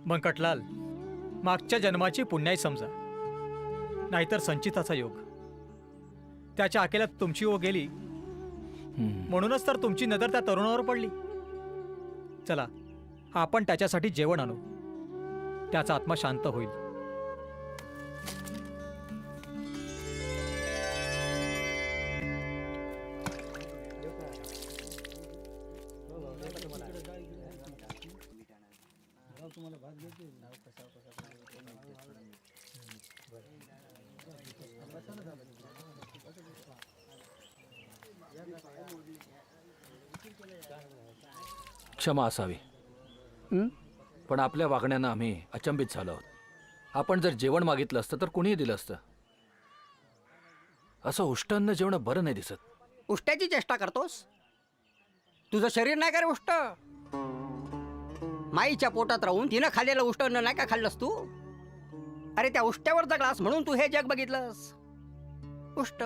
बंकटलाल, मागच्या जन्माची पुण्याई समजा, नाहीतर संचिताचा योग. त्याच्या आकेल्यात तुमची ओघ गेली, म्हणूनच तर तुमची नजर त्या तरुणावर पडली. चला, आपण त्याच्यासाठी जेवण आणू, त्याचा आत्मा शांत होईल. क्षमा असावी, पण आपल्या वागण्यानं आम्ही अचंबित झालो आहोत. आपण जर जेवण मागितलं असतं तर कुणीही दिलं असतं. असं उष्टान्न जेवण बरं नाही दिसत. उष्ट्याची चेष्टा करतोस? तुझं शरीर नाही का रे उष्ट? माईच्या पोटात राहून तिनं खाल्लेलं उष्टान्न नाही का खाल्लंस तू? अरे त्या उष्ट्यावर जगलास म्हणून तू हे जग बघितलंस. उष्ट